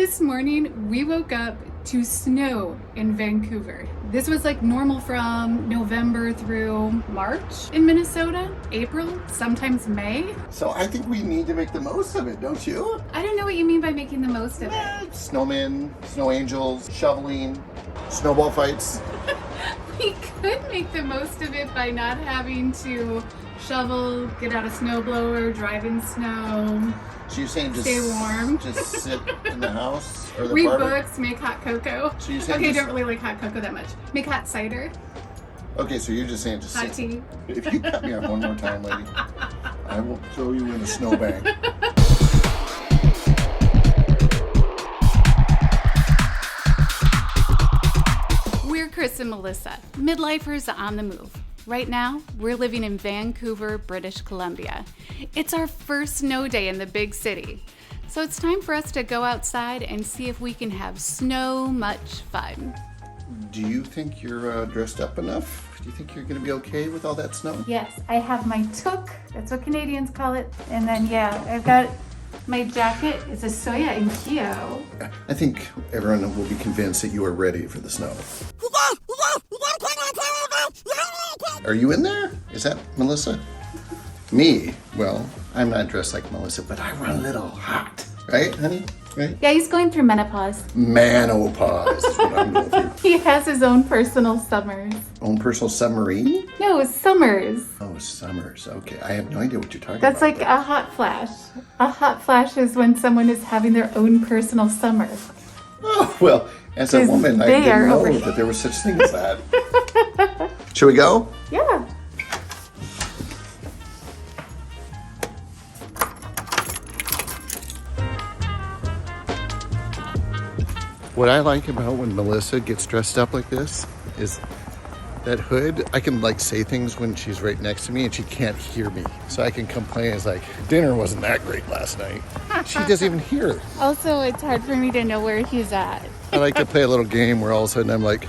This morning, we woke up to snow in Vancouver. This was like normal from November through March in Minnesota, April, sometimes May. So I think we need to make the most of it, don't you? I don't know what you mean by making the most of it. Snowmen, snow angels, shoveling, snowball fights. We could make the most of it by not having to shovel, get out a snowblower, drive in snow. So you're saying just stay warm, just sit in the house or the read apartment? books, make hot cocoa. So you're saying okay, I just... don't really like hot cocoa that much. Make hot cider. Okay, so you're just saying just hot sit. tea. If you cut me off one more time, lady, I will throw you in a snowbank. We're Chris and Melissa, midlifers on the move. Right now, we're living in Vancouver, British Columbia. It's our first snow day in the big city. So it's time for us to go outside and see if we can have so much fun. Do you think you're dressed up enough? Do you think you're going to be okay with all that snow? Yes, I have my toque, that's what Canadians call it. And then, yeah, I've got my jacket. It's a soya and kyo. I think everyone will be convinced that you are ready for the snow. Are you in there? Is that Melissa? Me? Well, I'm not dressed like Melissa, but I run a little hot. Right, honey? Right? Yeah, he's going through menopause. Menopause is what I'm going through. He has his own personal summers. Own personal submarine? No, summers. Oh, summers. Okay, I have no idea what you're talking That's about. like a hot flash. A hot flash is when someone is having their own personal summer. Oh, well, as a woman, I they are didn't know over- that there was such thing as that. Shall we go? Yeah. What I like about when Melissa gets dressed up like this is that hood. I can like say things when she's right next to me and she can't hear me. So I can complain. It's like, dinner wasn't that great last night. She doesn't even hear it. Also, it's hard for me to know where he's at. I like to play a little game where all of a sudden I'm like,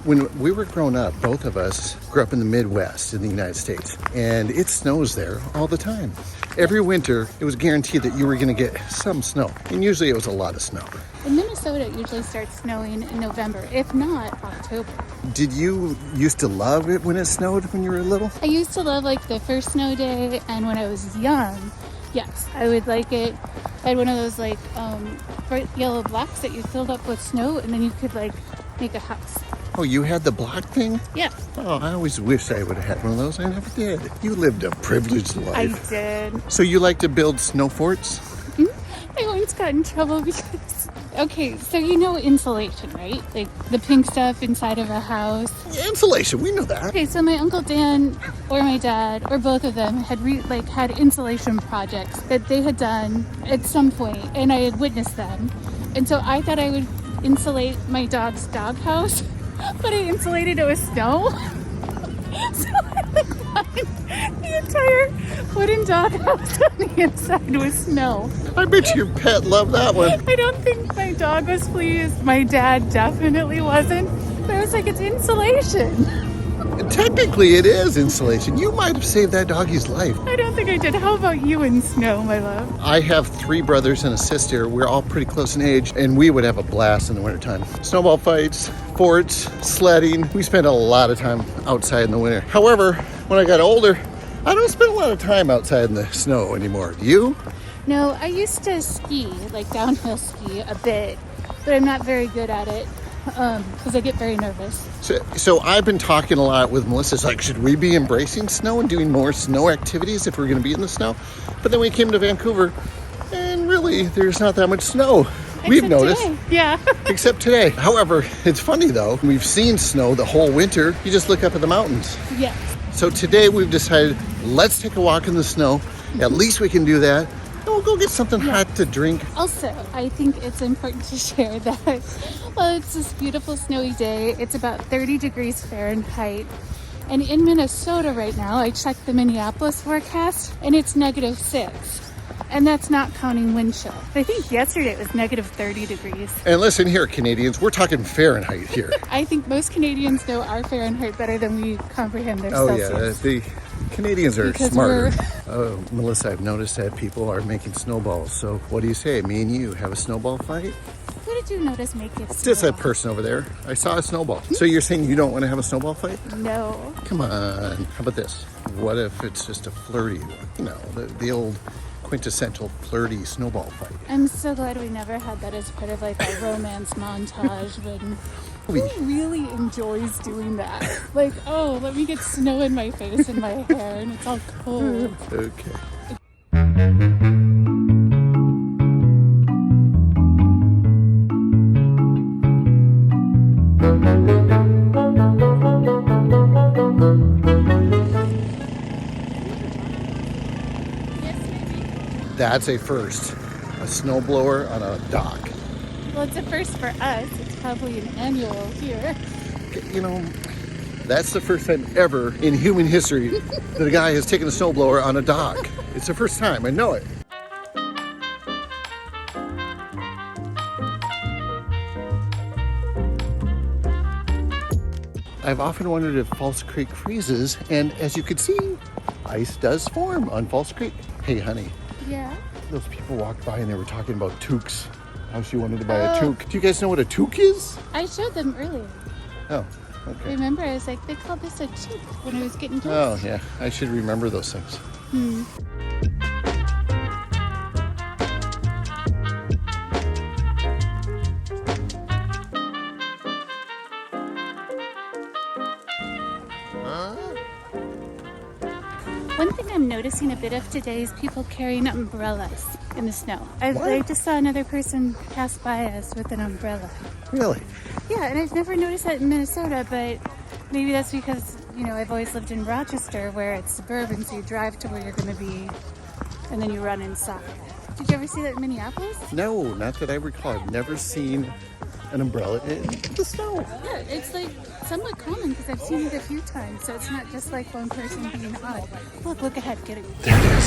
when we were growing up, both of us grew up in the Midwest in the United States, and it snows there all the time. Every winter, it was guaranteed that you were going to get some snow, and usually it was a lot of snow. In Minnesota, it usually starts snowing in November, if not October. Did you used to love it when it snowed when you were little? I used to love like the first snow day, and when I was young, yes, I would like it. I had one of those like bright yellow blocks that you filled up with snow, and then you could like make a house. Oh, you had the block thing? Yeah. Oh, I always wish I would have had one of those. I never did. You lived a privileged life. I did. So you like to build snow forts? I once got in trouble because... Okay, so you know insulation, right? Like the pink stuff inside of a house. Yeah, insulation, we know that. Okay, so my Uncle Dan or my dad or both of them had had insulation projects that they had done at some point, and I had witnessed them. And so I thought I would insulate my dog's doghouse, but I insulated it with snow. So I lined the entire wooden doghouse on the inside with snow. I bet your pet loved that one. I don't think my dog was pleased. My dad definitely wasn't. But I was like, it's insulation. Technically, it is insulation. You might have saved that doggy's life. I don't think I did. How about you in snow, my love? I have 3 brothers and a sister. We're all pretty close in age, and we would have a blast in the wintertime. Snowball fights, forts, sledding. We spent a lot of time outside in the winter. However, when I got older, I don't spend a lot of time outside in the snow anymore. Do you? No, I used to ski, like downhill ski a bit, but I'm not very good at it because I get very nervous. So I've been talking a lot with Melissa. It's like, should we be embracing snow and doing more snow activities if we're going to be in the snow? But then we came to Vancouver, and really, there's not that much snow. We've noticed. Today. Yeah. Except today. However, it's funny though. We've seen snow the whole winter. You just look up at the mountains. Yes. So today we've decided, let's take a walk in the snow. At least we can do that. And we'll go get something hot to drink. Also, I think it's important to share that, well, it's this beautiful snowy day. It's about 30 degrees Fahrenheit. And in Minnesota right now, I checked the Minneapolis forecast, and it's -6. And that's not counting wind chill. I think yesterday it was negative 30 degrees. And listen here, Canadians, we're talking Fahrenheit here. I think most Canadians know our Fahrenheit better than we comprehend their Oh Celsius. yeah, the Canadians are Because smarter. Oh, Melissa, I've noticed that people are making snowballs. So what do you say? Me and you have a snowball fight? Who did you notice make it Just a snowball? person over there. I saw a snowball. So you're saying you don't want to have a snowball fight? No. Come on. How about this? What if it's just a flirty one? You know, the old quintessential flirty snowball fight. I'm so glad we never had that as part of like our romance montage when who really enjoys doing that? Like, oh, let me get snow in my face and my hair and it's all cold. Okay. That's a first. A snowblower on a dock. Well, it's a first for us. It's probably an annual here. You know, that's the first time ever in human history that a guy has taken a snowblower on a dock. It's the first time, I know it. I've often wondered if False Creek freezes, and as you can see, ice does form on False Creek. Hey, honey, Yeah. those people walked by and they were talking about toques. How she wanted to buy a toque. Do you guys know what a toque is? I showed them earlier. Oh, okay. Remember, I was like, they called this a toque when I was getting toast. Oh, yeah. I should remember those things. One thing I'm noticing a bit of today is people carrying umbrellas in the snow. I just saw another person pass by us with an umbrella. Really? Yeah, and I've never noticed that in Minnesota, but maybe that's because, you know, I've always lived in Rochester where it's suburban, so you drive to where you're going to be and then you run inside. Did you ever see that in Minneapolis? No, not that I recall. I've never seen an umbrella in the snow. Yeah, it's like somewhat common because I've seen it a few times, so it's not just like one person being odd. Look ahead, get it. There it is.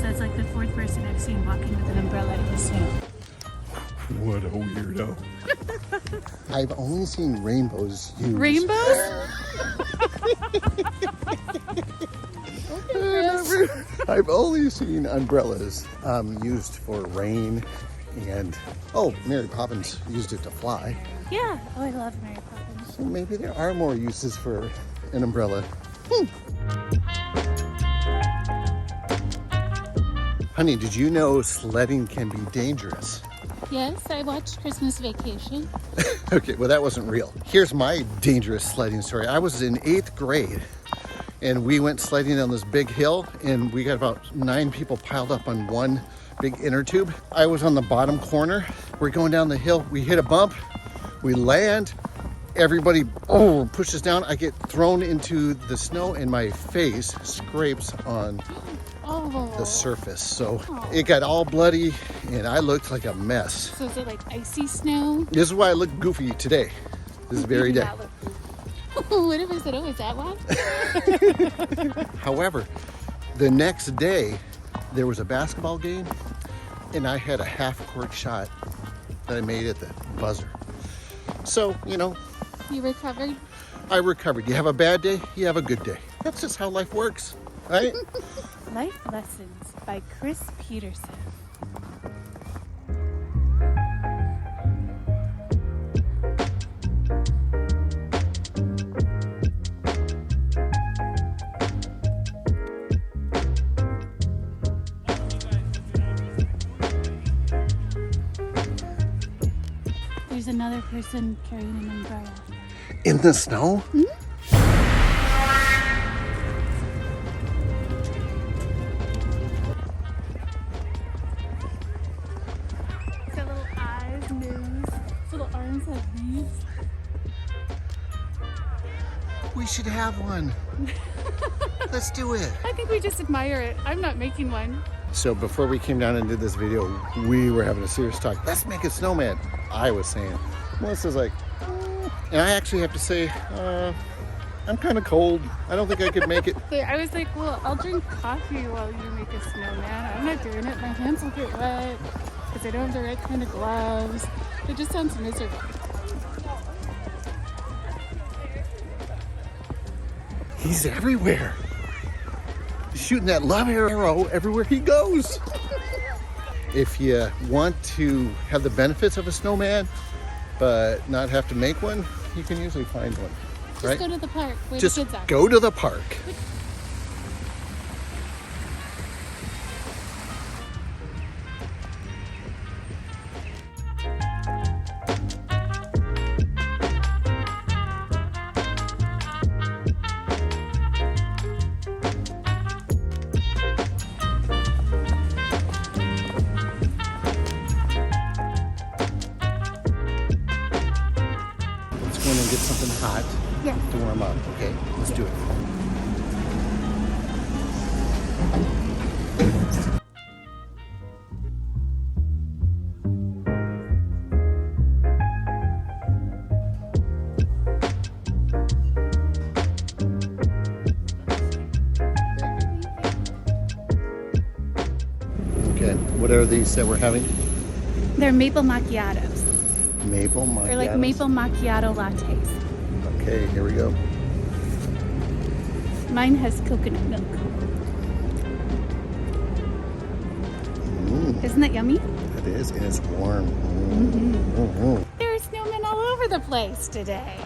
So it's like the fourth person I've seen walking with an umbrella in the snow. What a weirdo. I've only seen rainbows used. Rainbows? I've only seen umbrellas used for rain and, oh, Mary Poppins used it to fly. Yeah. Oh, I love Mary Poppins. So maybe there are more uses for an umbrella. Honey, did you know sledding can be dangerous? Yes, I watched Christmas Vacation. Okay, well, that wasn't real. Here's my dangerous sledding story. I was in 8th grade and we went sledding down this big hill and we got about 9 people piled up on one big inner tube. I was on the bottom corner. We're going down the hill. We hit a bump. We land. Everybody pushes down. I get thrown into the snow and my face scrapes on the surface. So it got all bloody and I looked like a mess. So is it like icy snow? This is why I look goofy today. This very day. What if I said, oh, is that why? However, the next day there was a basketball game and I had a half-court shot that I made at the buzzer. So, you know, You recovered? I recovered. You have a bad day, you have a good day. That's just how life works, right? Life Lessons by Chris Peterson. There's another person carrying an umbrella. In the snow? It's got little eyes, nose, its little arms have leaves. We should have one. Let's do it. I think we just admire it. I'm not making one. So before we came down and did this video, we were having a serious talk. Let's make a snowman. I was saying. Melissa's like, and I actually have to say, I'm kind of cold. I don't think I could make it. I was like, well, I'll drink coffee while you make a snowman. I'm not doing it. My hands will get wet because I don't have the right kind of gloves. It just sounds miserable. He's everywhere. He's shooting that love arrow everywhere he goes. If you want to have the benefits of a snowman, but not have to make one, you can usually find one. Just right? go to the park where Just the kids are. go to the park. Let's go in and get something hot Yeah. to warm up, okay? Let's do it. Okay, what are these that we're having? They're maple macchiatos. Maple macchiatos? They're like maple macchiato lattes. Okay, here we go. Mine has coconut milk. Isn't that yummy? It is, and it's warm. There are snowmen all over the place today.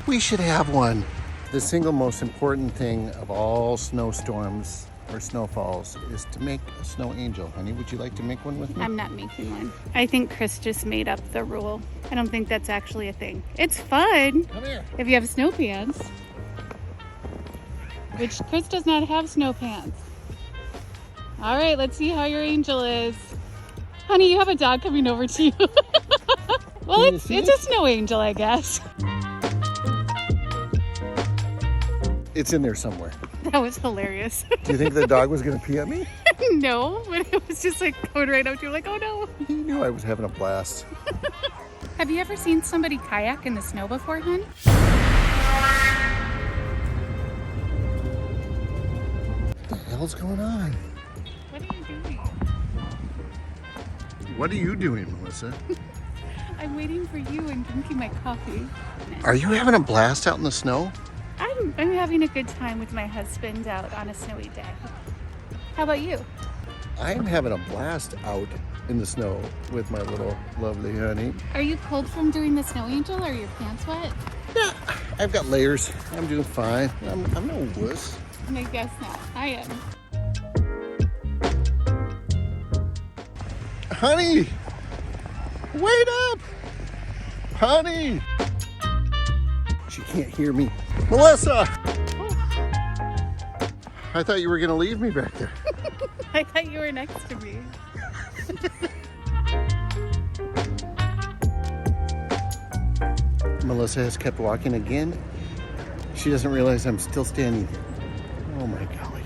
We should have one. The single most important thing of all snowstorms or snowfalls is to make a snow angel. Honey, would you like to make one with me? I'm not making one. I think Chris just made up the rule. I don't think that's actually a thing. It's fun Come here. if you have snow pants, which Chris does not have snow pants. All right, let's see how your angel is. Honey, you have a dog coming over to you. Well, Can you it's see a it? snow angel, I guess. It's in there somewhere. That was hilarious. Do you think the dog was going to pee at me? No, but it was just like going right up to you like, oh no. He knew I was having a blast. Have you ever seen somebody kayak in the snow before, hon? What the hell's going on? What are you doing? What are you doing, Melissa? I'm waiting for you and drinking my coffee. Are you having a blast out in the snow? I'm having a good time with my husband out on a snowy day. How about you? I'm having a blast out in the snow with my little lovely honey. Are you cold from doing the snow angel? Or are your pants wet? Yeah, I've got layers. I'm doing fine. I'm no wuss. I guess not. I am. Honey, wait up! Honey! She can't hear me. Melissa! I thought you were gonna leave me back there. I thought you were next to me. Melissa has kept walking again. She doesn't realize I'm still standing here. Oh my golly.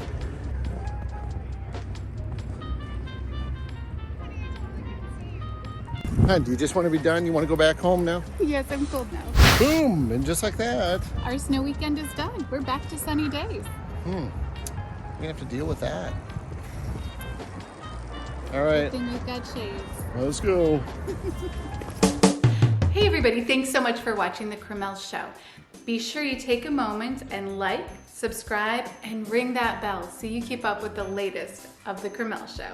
Hon, do you just want to be done? You want to go back home now? Yes, I'm cold now. Boom! And just like that, Our snow weekend is done. We're back to sunny days. we have to deal with that. All right, Then you've got shades. let's go. Hey everybody, thanks so much for watching The Chris+Mel Show. Be sure you take a moment and like, subscribe, and ring that bell so you keep up with the latest of The Chris+Mel Show.